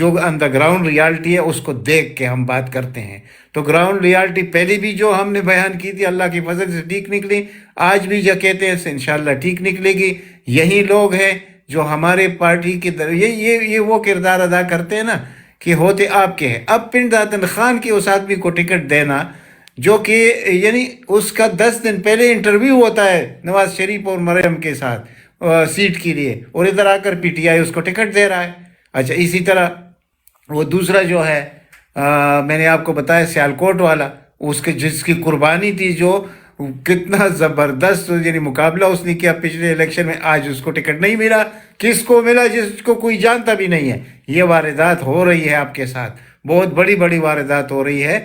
جو آن the ground reality ہے اس کو دیکھ کے ہم بات کرتے ہیں. تو گراؤنڈ ریالٹی پہلے بھی جو ہم نے بیان کی تھی اللہ کی فضل سے ٹھیک نکلی، آج بھی جو کہتے ہیں انشاءاللہ ٹھیک نکلے گی. یہی لوگ ہیں جو ہمارے پارٹی کی یہ وہ کردار ادا کرتے ہیں نا کہ ہوتے آپ کے ہیں. اب پنڈ داتن خان کے اس آدمی کو ٹکٹ دینا جو کہ یعنی اس کا 10 دن پہلے انٹرویو ہوتا ہے نواز شریف اور مریم کے ساتھ سیٹ کے لیے، اور ادھر آ کر پی ٹی آئی اس کو ٹکٹ دے رہا ہے. اچھا اسی طرح وہ دوسرا جو ہے میں نے آپ کو بتایا سیالکوٹ والا، اس کے جس کی قربانی تھی، جو کتنا زبردست یعنی مقابلہ اس نے کیا پچھلے الیکشن میں، آج اس کو ٹکٹ نہیں ملا. کس کو ملا؟ جس کو کوئی جانتا بھی نہیں ہے. یہ واردات ہو رہی ہے آپ کے ساتھ، بہت بڑی بڑی واردات ہو رہی ہے.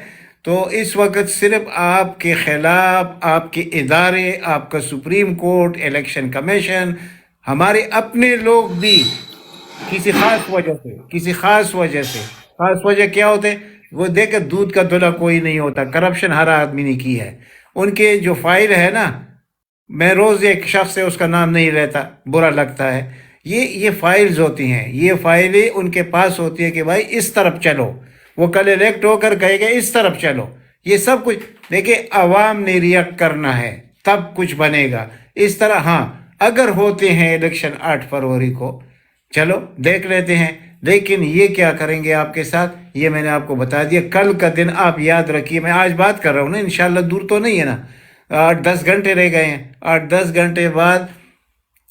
تو اس وقت صرف آپ کے خلاف آپ کے ادارے، آپ کا سپریم کورٹ، الیکشن کمیشن، ہمارے اپنے لوگ بھی خاص وجہ کیا ہوتے؟ وہ دیکھ دودھ کا دھلا کوئی نہیں ہوتا، کرپشن ہر آدمی نے کی ہے. ان کے جو فائل ہے نا، میں روز ایک شخص ہے اس کا نام نہیں لیتا، برا لگتا ہے. یہ فائلز ہوتی ہیں، یہ فائلیں ان کے پاس ہوتی ہے کہ بھائی اس طرف چلو. وہ کل الیکٹ ہو کر کہے گا اس طرف چلو. یہ سب کچھ دیکھیں عوام نے ریئیکٹ کرنا ہے تب کچھ بنے گا. اس طرح ہاں اگر ہوتے ہیں الیکشن 8 فروری کو، چلو دیکھ لیتے ہیں. لیکن یہ کیا کریں گے آپ کے ساتھ، یہ میں نے آپ کو بتا دیا. کل کا دن آپ یاد رکھیے، میں آج بات کر رہا ہوں نا، انشاءاللہ دور تو نہیں ہے نا، 8-10 گھنٹے رہ گئے ہیں. 8-10 گھنٹے بعد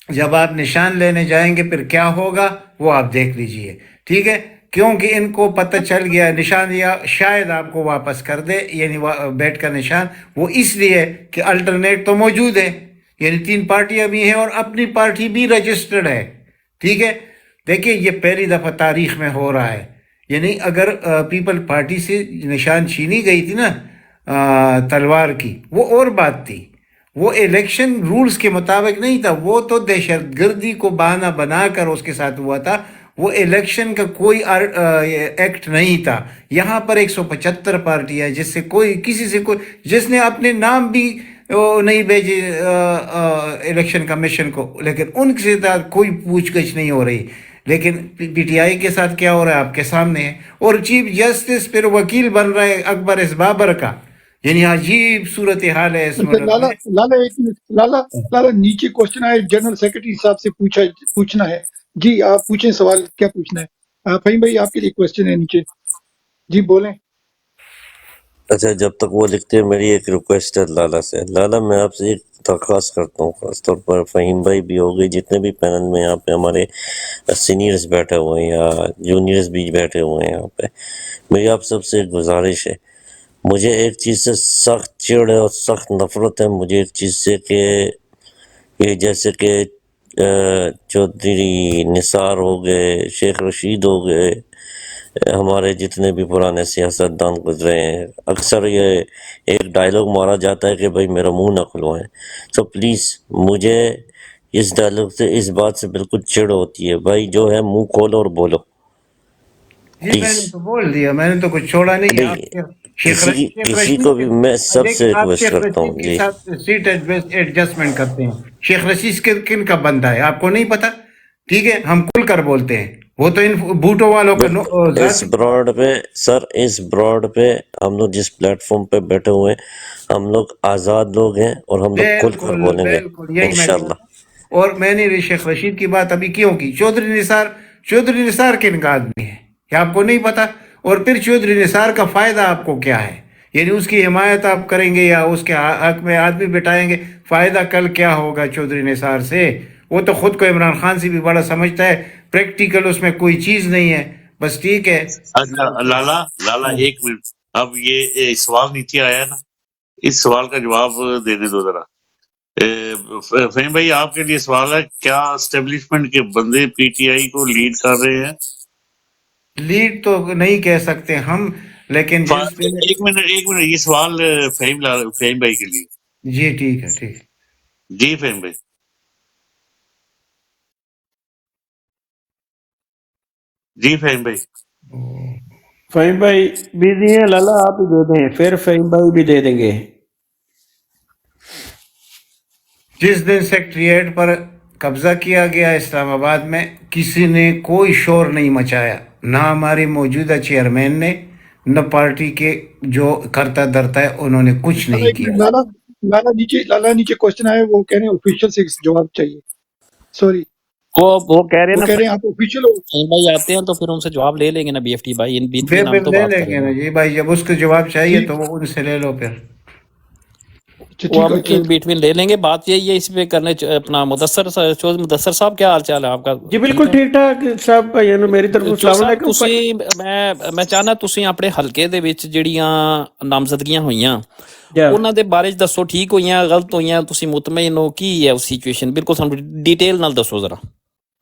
جب آپ نشان لینے جائیں گے پھر کیا ہوگا وہ آپ دیکھ لیجئے، ٹھیک ہے. کیونکہ ان کو پتہ چل گیا نشان یا شاید آپ کو واپس کر دے، یعنی بیٹ کا نشان، وہ اس لیے کہ الٹرنیٹ تو موجود ہے، یعنی 3 پارٹیاں بھی ہیں اور اپنی پارٹی بھی رجسٹرڈ ہے. ٹھیک ہے. دیکھیں یہ پہلی دفعہ تاریخ میں ہو رہا ہے. یعنی اگر پیپل پارٹی سے نشان چھینی گئی تھی نا تلوار کی، وہ اور بات تھی، وہ الیکشن رولز کے مطابق نہیں تھا، وہ تو دہشت گردی کو بہانہ بنا کر اس کے ساتھ ہوا تھا. وہ الیکشن کا کوئی ایکٹ نہیں تھا. یہاں پر 175 پارٹی ہے جس سے کسی سے جس نے اپنے نام بھی نہیں بھیجے الیکشن کمیشن کو، لیکن ان سے کوئی پوچھ گچھ نہیں ہو رہی. لیکن پی ٹی آئی کے ساتھ کیا ہو رہا ہے آپ کے سامنے ہے. اور چیف جسٹس پھر وکیل بن رہا ہے اکبر اس بابر کا. یعنی عجیب صورتحال ہے اس ملک لالا میں. لالا ایک منٹ، لالا نیچے کوشچن آئے جنرل سیکرٹری صاحب سے پوچھنا ہے. جی آپ پوچھیں سوال، کیا پوچھنا ہے؟ فہیم بھائی آپ کے لیے کوشچن ہے نیچے، جی بولیں. اچھا جب تک وہ لکھتے ہیں، میری ایک ریکویسٹ ہے لالا سے. لالا میں آپ سے ایک درخواست کرتا ہوں، خاص طور پر فہیم بھائی بھی ہو گئی، جتنے بھی پینل میں یہاں پہ ہمارے سینئرز بیٹھے ہوئے ہیں یا جونیئرز بھی بیٹھے ہوئے ہیں یہاں پہ، میری آپ سب سے ایک گزارش ہے. مجھے ایک چیز سے سخت چڑ ہے اور سخت نفرت ہے، مجھے ایک چیز سے کہ یہ جیسے کہ چودھری نثار ہو گئے، شیخ رشید ہو گئے، ہمارے جتنے بھی پرانے سیاستدان گزرے ہیں، اکثر یہ ایک ڈائلاگ مارا جاتا ہے کہ بھائی میرا منہ نہ کھلوائیں. تو پلیز مجھے اس ڈائلاگ سے، اس بات سے بالکل چڑ ہوتی ہے. بھائی جو ہے منہ کھولو اور بولو جی میں پلیز. نے تو بول دیا، میں نے تو کچھ چھوڑا نہیں ہے. آپ شیخ کسی رشید کو بھی میں سب سے دیکھیں آپ ریکویسٹ شیخ کرتا رشید ہوں کے جی. ساتھ سیٹ ایڈجسٹمنٹ کرتے ہیں. شیخ رشید کن کا بندہ ہے آپ کو نہیں پتا؟ ٹھیک ہے، ہم کھل کر بولتے ہیں، وہ تو ان بوٹو والوں کا اس ذاتی. براڈ پہ سر، اس براڈ پہ ہم لوگ جس پلیٹ فارم پہ بیٹھے ہوئے ہیں، ہم لوگ آزاد لوگ ہیں اور ہم لوگ کھل کر بالکل بولیں گے بالکل یہی میں انشاءاللہ. کہتا ہوں. اور میں نے شیخ رشید کی بات ابھی کیوں کی؟ چودھری نثار کن کا آدمی ہے کیا آپ کو نہیں پتا؟ اور پھر چودھری نثار کا فائدہ آپ کو کیا ہے؟ یعنی اس کی حمایت آپ کریں گے یا اس کے حق میں آدمی بٹائیں گے، فائدہ کل کیا ہوگا چودھری نثار سے؟ وہ تو خود کو عمران خان سے بھی بڑا سمجھتا ہے، پریکٹیکل اس میں کوئی چیز نہیں ہے. بس ٹھیک ہے. اچھا لالا ایک منٹ، اب یہ سوال نیچے آیا نا، اس سوال کا جواب دینے دو ذرا. فہیم بھائی آپ کے لیے سوال ہے، کیا اسٹیبلشمنٹ کے بندے پی ٹی آئی کو لیڈ کر رہے ہیں؟ لیڈ تو نہیں کہہ سکتے ہم، لیکن جس پہ ایک منٹ یہ سوال فہیم بھائی کے لیے. جی ٹھیک ہے ٹھیک. جی فہیم بھائی. جی فہیم بھائی. فہیم بھائی بزی ہیں، لالا آپ ہی دے دیں، پھر فہیم بھائی بھی دے دیں گے. جس دن سیکٹریٹ پر قبضہ کیا گیا اسلام آباد میں، کسی نے کوئی شور نہیں مچایا، نہ ہماری موجودہ چیئرمین نے نہ پارٹی کے جو کرتا درتا ہے انہوں نے کچھ لالا نہیں ایک کیا. منٹ، لالا نیچے کوشچن آئے، وہ کہہ رہے ہیں آفیشیل سے جواب چاہیے. سوری، وہ کہہ رہے ہیں وہ نا کہہ رہے ہیں آپ آفیشیل ہو. فہیم بھائی آتے ہیں تو پھر ان سے جواب لے لیں گے نا بی ایف ٹی بھائی، ان بٹوین ہم پھر تو لے بات لیں کریں گے گے. نا جی بھائی، جب اس کو جواب چاہیے ٹھیک، تو وہ ان سے لے لو پھر. اچھا وہ ٹھیک ہم ہے. ان بٹوین لے لیں گے. بات یہی ہے اس پہ کرنے اپنا چودھری مدثر صاحب کیا حال چال ہے آپ کا؟ جی ٹھیک بالکل ہے ٹھیک ٹھاک صاحب بھائی ਨੂੰ ਮੇਰੀ ਤਰਫੋਂ ਚੋ ਅਸਲਾਮ ਸਾਹਿਬ ਅਲੈਕੁਮ. ਤੁਸੀਂ ਮੈਂ ਚਾਹਨਾ ਤੁਸੀਂ ਆਪਣੇ ਹਲਕੇ ਦੇ ਵਿੱਚ ਜਿਹੜੀਆਂ ਨਾਮਜ਼ਦਗੀਆਂ ਹੋਈਆਂ ਜਾ ਉਹਨਾਂ ਦੇ ਬਾਰੇ 'ਚ ਦੱਸੋ, ਠੀਕ ਹੋਈਆਂ ਗਲਤ ਹੋਈਆਂ, ਤੁਸੀਂ ਮੁਤਮਈਨ ਹੋ, ਕੀ ਹੈ ਉਸ ਸਿਚੁਏਸ਼ਨ, ਬਿਲਕੁਲ ਸਾਨੂੰ ਡਿਟੇਲ ਨਾਲ ਦੱਸੋ ਜ਼ਰਾ.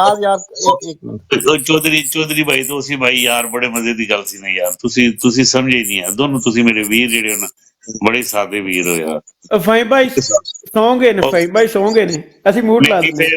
ਬਾਜ਼ ਯਾਰ ਇੱਕ ਮਿੰਟ. ਚੌਧਰੀ ਭਾਈ ਤੋਂ ਅਸੀਂ ਭਾਈ ਯਾਰ ਬੜੇ ਮਜ਼ੇ ਦੀ ਗੱਲ ਸੀ ਨਾ ਯਾਰ, ਤੁਸੀਂ ਸਮਝੇ ਹੀ ਨਹੀਂ ਯਾਰ, ਦੋਨੋਂ ਤੁਸੀਂ ਮੇਰੇ ਵੀਰ ਜਿਹੜੇ ਹੋ ਨਾ, ਬੜੇ ਸਾਦੇ ਵੀਰ ਹੋ ਯਾਰ. ਫਹੀਮ ਭਾਈ ਸੌਂ ਗਏ ਨੇ, ਫਹੀਮ ਭਾਈ ਸੌਂ ਗਏ ਨੇ, ਅਸੀਂ ਮੂਡ ਲਾ ਨਹੀਂ ਦਿੰਦੇ.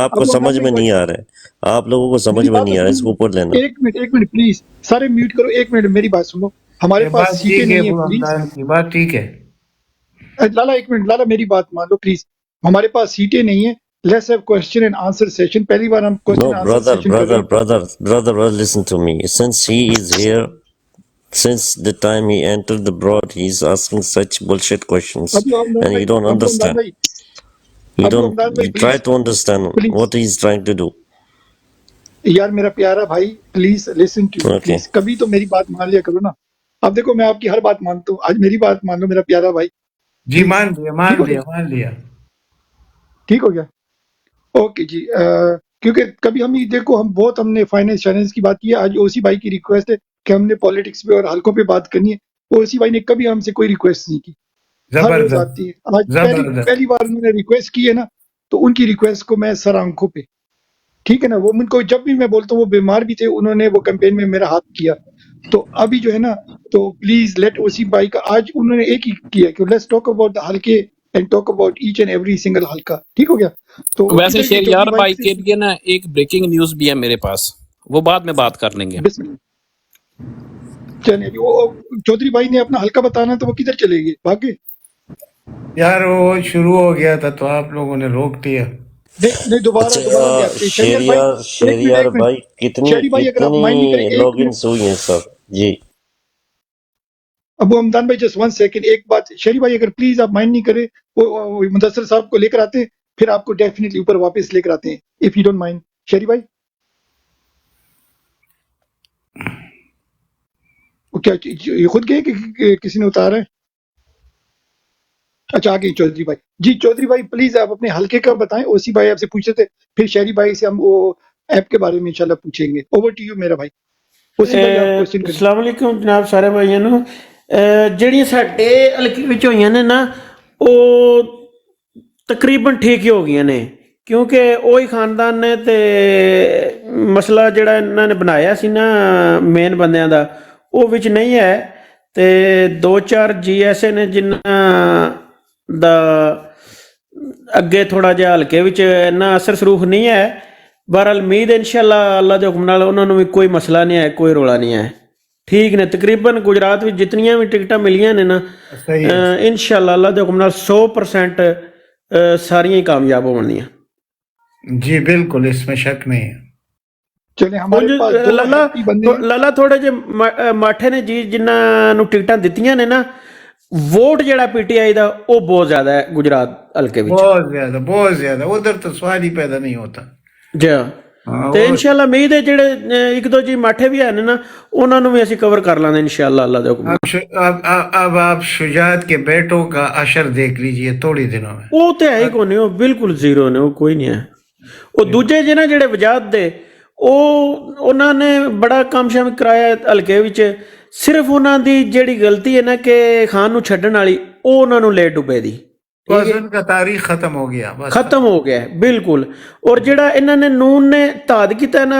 آپ کو ابو حمدان سمجھ بھائی میں نہیں ون آ منٹ، رہا ہے، آپ لوگوں کو میری سمجھ میں بات نہیں تو آ رہا ہے، سن اس لو. کو اوپر لینا. ایک منٹ سارے میوٹ کرو. ایک منٹ میری بات سنو. ہمارے یہ پاس بات سیٹیں ٹھیک ہے نہیں ہیں ابو پلیز. حمدان کی بات ٹھیک ہے. لالا ایک منٹ، لالا میری بات مان لو پلیز. ہمارے پاس سیٹیں نہیں ہیں. Let's have question and answer session. پہلی بار ہم question No, and answer brother, session کر رہے brother, ہیں. brother, brother, brother, listen to me. Since he is here, since the time he entered the broad, he's asking such bullshit questions, Abu Hamdan and بھائی، you don't Abu Hamdan understand. بھائی، ابو حمدان بھائی You try please to understand please. what he's trying to do. یار میرا پیارا بھائی please listen to me Okay. Please. کبھی تو میری بات مان لیا کرو نا. اب دیکھو میں آپ کی ہر بات مانتا ہوں، آج میری بات مان لو میرا پیارا بھائی جی پلیز. مان لیا ٹھیک مان ہو گیا؟ لیا مان لیا. ٹھیک ہو گیا. اوکے جی. کیونکہ کبھی ہم دیکھو ہم نے فائنینس کی بات کی ہے. آج اوسی بھائی کی ریکویسٹ ہے کہ ہم نے پالیٹکس پہ اور حلقوں پہ بات کرنی ہے. اوسی بھائی نے کبھی ہم سے کوئی ریکویسٹ نہیں کی، ہر روز زبردست آتی ہے. آج زبردست. پہلی بار انہوں نے ریکویسٹ کی ہے نا، تو ان کی ریکویسٹ کو میں سر آنکھوں پہ، ٹھیک ہے نا. وہ ان کو جب بھی میں بولتا ہوں، وہ بیمار بھی تھے، انہوں نے وہ کیمپین میں میرا ہاتھ کیا. تو ابھی جو ہے نا، تو پلیز لیٹ اوسی بھائی کا آج انہوں نے ایک ہی کیا کہ لیٹس ٹاک اباؤٹ دا حلقے and talk about each and every single حلقہ. ٹھیک ہو گیا؟ تو ویسے کدھر کے شہریار چودھری بھائی بھائی کے لیے نا ایک بریکنگ نیوز بھی ہے میرے پاس، وہ بعد میں بات کر لیں گے. بسم اللہ. چلیں جی. وہ چودھری بھائی نے اپنا حلقہ بتانا تو وہ کدھر چلے گئے؟ بھاگ گئے؟ یار وہ شروع ہو گیا تھا تو آپ لوگوں نے روک دیا. نہیں دوبارہ اچھا نہیں آتے. شہریار بھائی شہریار ایک منٹ. بھائی کتنی شہری بھائی اگر آپ مائنڈ نہیں کریں کتنی ایک لاگ منٹ. انس ہوئی ہیں سر جی؟ ابو حمدان بھائی جسٹ 1 سیکنڈ، ایک بات. شہری بھائی اگر پلیز آپ مائنڈ نہیں کرے، وہ مدثر صاحب کو لے کر آتے ہیں، پھر آپ کو ڈیفینیٹلی اوپر واپس لے کر آتے ہیں، اف یو ڈونٹ مائنڈ. شہری بھائی وہ کیا یہ خود گئے کہ کسی نے اتارا ہے؟ اچھا آگے چودھری بھائی. جی چودھری بھائی پلیز آپ اپنے حلقے کا بتائیں. اوسی بھائی آپ سے پوچھ رہے تھے، پھر شہری بھائی سے ہم وہ ایپ کے بارے میں انشاءاللہ پوچھیں گے. اوور ٹو یو میرا بھائی. اوسی بھائی آپ کوشچن کریں. ਅਸਲਾਮ ਅਲੈਕੁਮ ਜਨਾਬ ਸਾਰੇ ਭਾਈਆਂ ਨੂੰ. ਜਿਹੜੀਆਂ ਸਾਡੇ ਹਲਕੇ ਵਿੱਚ ਹੋਈਆਂ ਨੇ ਨਾ, ਉਹ ਤਕਰੀਬਨ ਠੀਕ ਹੀ ਹੋ ਗਈਆਂ ਨੇ, ਕਿਉਂਕਿ ਉਹੀ ਖਾਨਦਾਨ ਨੇ ਤੇ ਮਸਲਾ ਜਿਹੜਾ ਇਹਨਾਂ ਨੇ ਬਣਾਇਆ ਸੀ ਨਾ ਮੇਨ ਬੰਦਿਆਂ ਦਾ, ਉਹ ਵਿੱਚ ਨਹੀਂ ਹੈ. ਤੇ 2-4 ਜੀ ਐਸੇ ਨੇ ਜਿਨ੍ਹਾਂ ਦਾ ਅੱਗੇ ਥੋੜਾ ਜਿਹਾ ਹਲਕੇ ਵਿੱਚ ਇੰਨਾ ਅਸਰ ਸਰੂਖ ਨਹੀਂ ਹੈ. ਬਹਰਹਾਲ ਉਮੀਦ ਇਨਸ਼ਾਅੱਲਾ ਅੱਲਾ ਦੇ ਹੁਕਮ ਨਾਲ ਉਹਨਾਂ ਨੂੰ ਵੀ ਕੋਈ ਮਸਲਾ ਨਹੀਂ ਹੈ, ਕੋਈ ਰੌਲਾ ਨਹੀਂ ਹੈ. ਠੀਕ ਨੇ. ਤਕਰੀਬਨ ਗੁਜਰਾਤ ਵਿੱਚ ਜਿਤਨੀਆਂ ਵੀ ਟਿਕਟਾਂ ਮਿਲੀਆਂ ਨੇ ਨਾ, صحیح ہے. ਇਨਸ਼ਾਅੱਲਾ ਅੱਲਾ ਦੇ ਹੁਕਮ ਨਾਲ 100% ਸਾਰੀਆਂ ਹੀ ਕਾਮਯਾਬ ਹੋਣਗੀਆਂ. جی بالکل اس میں شک نہیں ہے. چلیں ہمارے پاس دو ہیپی بندے ہیں. ਲਾਲਾ ਥੋੜੇ ਜਿਹੇ ਮਾਠੇ ਨੇ ਜੀ ਜਿਨ੍ਹਾਂ ਨੂੰ ਟਿਕਟਾਂ ਦਿੱਤੀਆਂ ਨੇ ਨਾ, ਵੋਟ ਜਿਹੜਾ ਪੀਟੀਆਈ ਦਾ ਉਹ ਬਹੁਤ ਜ਼ਿਆਦਾ ਹੈ ਗੁਜਰਾਤ ਹਲਕੇ ਵਿੱਚ. بہت زیادہ ادھر تو سوال ہی پیدا نہیں ہوتا. ਜੀ ਤੇ ਇਨਸ਼ਾਅੱਲਾ ਉਮੀਦ ہے ਜਿਹੜੇ ਇੱਕ ਦੋ ਜੀ ਮਾਠੇ ਵੀ ਹਨ ਨਾ, ਉਹਨਾਂ ਨੂੰ ਵੀ ਅਸੀਂ ਕਵਰ ਕਰ ਲਾਂਗੇ ਇਨਸ਼ਾਅੱਲਾ ਅੱਲਾ ਦੇ ਹੁਕਮ ਨਾਲ. اب آپ شجاعت کے بیٹوں کا اشر دیکھ لیجئے تھوڑی دنوں میں. ਉਹ ਤੇ ਹੈ ਹੀ ਕੋਈ ਨਹੀਂ, ਉਹ ਬਿਲਕੁਲ ਜ਼ੀਰੋ ਨੇ, ਉਹ ਕੋਈ ਨਹੀਂ ਹੈ. ਉਹ ਦੂਜੇ ਜਿਹਨਾਂ ਜਿਹੜੇ ਵਜਾਦ ਦੇ, ਉਹਨਾਂ ਨੇ ਬੜਾ ਕੰਮ ਸ਼ਾਮ ਕਰਾਇਆ ਹਲਕੇ ਵਿੱਚ. ਸਿਰਫ ਉਹਨਾਂ ਦੀ ਜਿਹੜੀ ਗਲਤੀ ਹੈ ਨਾ ਕਿ ਖਾਨ ਨੂੰ ਛੱਡਣ والی, ਉਹ ਉਹਨਾਂ ਨੂੰ ਲੈ ਡੁੱਬੇ ਦੀ بس ان کا تاریخ ختم ہو گیا. بس ختم ہو گیا ہے ਬਿਲਕੁਲ. ਔਰ ਜਿਹੜਾ ਇਹਨਾਂ ਨੇ ਨੂਨ ਨੇ ਧਾਦ ਕੀਤਾ ਨਾ,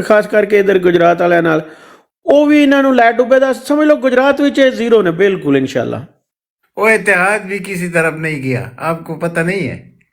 ਖਾਸ ਕਰਕੇ ਇਧਰ ਗੁਜਰਾਤ ਵਾਲਿਆਂ ਨਾਲ, ਉਹ ਵੀ ਇਹਨਾਂ ਨੂੰ ਲੈ ਡੁੱਬੇ ਦਾ ਸਮਝ ਲਓ. ਗੁਜਰਾਤ ਵਿੱਚ ਜ਼ੀਰੋ ਨੇ ਬਿਲਕੁਲ ਇਨਸ਼ਾਅੱਲਾ. وہ اتحاد بھی کسی طرف نہیں گیا. آپ کو پتہ نہیں ہے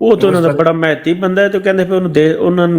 ਉਹ ਤਾਂ ਉਹਨਾਂ ਦਾ ਬੜਾ ਮਹਿਤੀ ਬੰਦਾ ਹੈ, ਤੇ ਕਹਿੰਦੇ ਫਿਰ ਉਹਨੂੰ ਦੇ, ਉਹਨਾਂ ਨੂੰ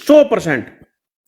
100%।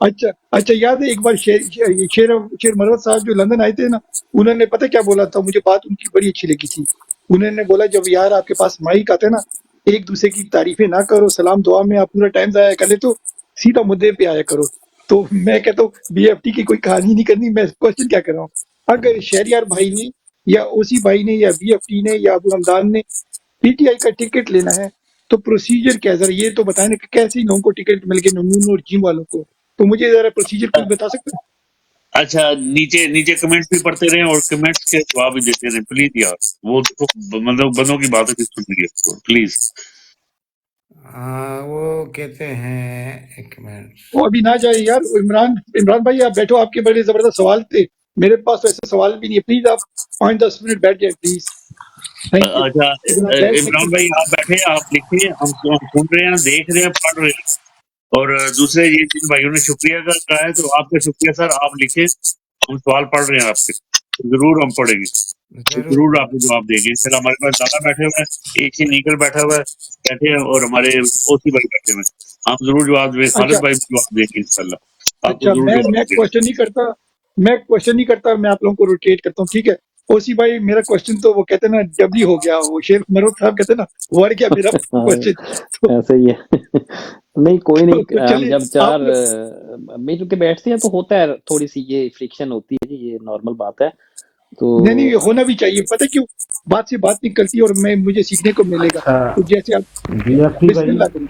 اچھا اچھا، یاد ہے ایک بار شیر مروت صاحب جو لندن آئے تھے نا، انہوں نے پتہ کیا بولا تھا؟ مجھے بات ان کی بڑی اچھی لگی تھی. انہوں نے بولا جب یار آپ کے پاس مائک آتا ہے نا، ایک دوسرے کی تعریفیں نہ کرو، سلام دعا میں آپ پورا ٹائم ضائع کر لے تو سیدھا مدعے پہ آیا کرو. تو میں کہتا ہوں بی ایف ٹی کی کوئی کہانی نہیں کرنی، میں کوشچن کیا کر رہا ہوں. اگر شہریار بھائی نے یا او سی بھائی نے یا بی ایف ٹی نے یا ابو رمضان نے پی ٹی آئی کا ٹکٹ لینا ہے تو پروسیجر کیا ہے؟ ذرا یہ تو بتائیں نا کہ کیسے لوگوں کو ٹکٹ مل گئے، نون اور جیم والوں کو. تو مجھے ذرا پروسیجر کچھ بتا سکتے ہیں؟ اچھا، نیچے نیچے کمنٹس بھی پڑھتے رہیں اور کمنٹس کے جواب بھی دیتے رہیں پلیز یار. وہ تو مطلب بندوں کی باتیں بھی سن لیے پلیز. وہ کہتے ہیں ایک منٹ. وہ ابھی نہ جائے یار. عمران بھائی آپ بیٹھو، آپ کے بڑے زبردست سوال تھے. میرے پاس تو ایسے سوال بھی نہیں ہے. پلیز آپ 5-10 منٹ بیٹھ جائیں پلیز. Thank you. اچھا ذرا بحث عمران بھائی آپ بیٹھے، آپ لکھیں، ہم سن رہے ہیں، دیکھ رہے ہیں، پڑھ رہے ہیں. اور دوسرے یہ جن بھائیوں نے شکریہ کہا ہے تو آپ کا شکریہ سر. آپ لکھیں، ہم سوال پڑھ رہے ہیں آپ سے، ضرور ہم پڑھیں گے، ضرور. ضرور آپ کو جواب دیں گے. ان شاء اللہ ہمارے پاس دادا بیٹھے ہوئے ہیں، ایک ہی نیکل بیٹھا ہوا ہے بیٹھے ہیں، اور ہمارے او سی بھائی بیٹھے ہوئے ہیں. آپ ضرور جواب دیں. اچھا خالد بھائی بھی جواب دیں گے ان شاء اللہ. آپ کو اچھا، ضرور میں جواب دیں گے. کوشچن نہیں کرتا. میں آپ لوگوں کو روٹیٹ کرتا ہوں، ٹھیک ہے؟ او سی بھائی میرا کوشچن تو وہ کہتے ہیں نا ڈبلی ہو گیا، وہ شیخ مروت صاحب کہتے ہیں نا وڑ گیا میرا کوشچن. تو ایسا ہی ہے. نہیں کوئی نہیں، ہم چلیے جب چار آپ لوگ. مل کے بیٹھتے ہیں تو ہوتا ہے، تھوڑی سی یہ فرکشن ہوتی ہے جی، یہ نارمل بات ہے. تو نہیں یہ ہونا بھی چاہیے. پتہ کیوں؟ بات سے بات نکلتی ہے اور مجھے سیکھنے کو ملے گا. اچھا تو جیسے آپ جی عفی بسم بھائی، اللہ کریں.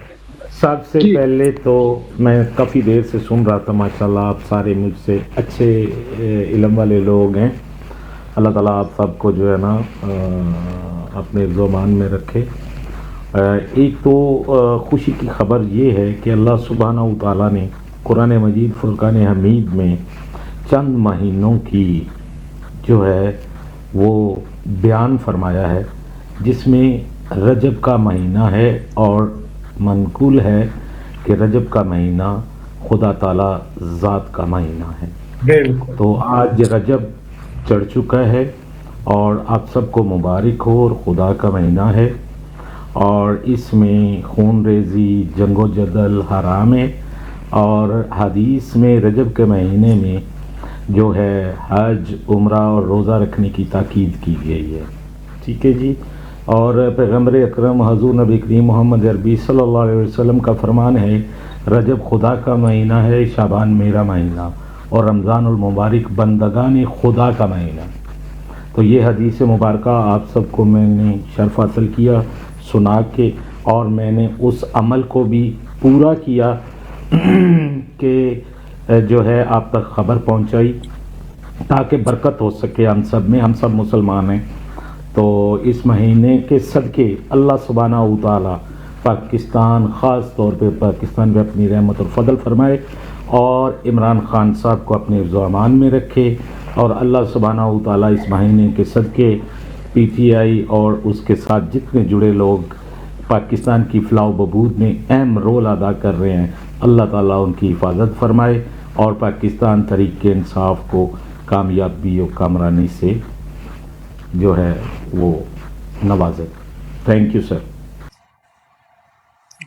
سب سے جی پہلے تو میں کافی دیر سے سن رہا تھا، ماشاءاللہ آپ سارے مجھ سے اچھے علم والے لوگ ہیں. اللہ تعالیٰ آپ سب کو جو ہے نا اپنے زبان میں رکھے. ایک تو خوشی کی خبر یہ ہے کہ اللہ سبحانہ و تعالیٰ نے قرآن مجید فرقان حمید میں چند مہینوں کی جو ہے وہ بیان فرمایا ہے، جس میں رجب کا مہینہ ہے، اور منقول ہے کہ رجب کا مہینہ خدا تعالیٰ ذات کا مہینہ ہے. بالکل. تو آج رجب چڑھ چکا ہے اور آپ سب کو مبارک ہو، اور خدا کا مہینہ ہے، اور اس میں خون ریزی، جنگ و جدل حرام ہے. اور حدیث میں رجب کے مہینے میں جو ہے حج، عمرہ اور روزہ رکھنے کی تاکید کی گئی ہے. ٹھیک ہے جی. اور پیغمبر اکرم حضور نبی کریم محمد عربی صلی اللہ علیہ وسلم کا فرمان ہے، رجب خدا کا مہینہ ہے، شعبان میرا مہینہ، اور رمضان المبارک بندگان خدا کا مہینہ. تو یہ حدیث مبارکہ آپ سب کو میں نے شرف حاصل کیا سنا کے، اور میں نے اس عمل کو بھی پورا کیا کہ جو ہے آپ تک خبر پہنچائی تاکہ برکت ہو سکے ہم سب میں. ہم سب مسلمان ہیں. تو اس مہینے کے صدقے اللہ سبحانہ و تعالیٰ پاکستان، خاص طور پہ پاکستان پہ اپنی رحمت اور فضل فرمائے، اور عمران خان صاحب کو اپنے زمان میں رکھے. اور اللہ سبحانہ و تعالیٰ اس مہینے کے صدقے پی ٹی آئی اور اس کے ساتھ جتنے جڑے لوگ پاکستان کی فلاح و بہبود میں اہم رول ادا کر رہے ہیں، اللہ تعالیٰ ان کی حفاظت فرمائے اور پاکستان تحریک انصاف کو کامیابی و کامرانی سے جو ہے وہ نوازے. Thank you sir.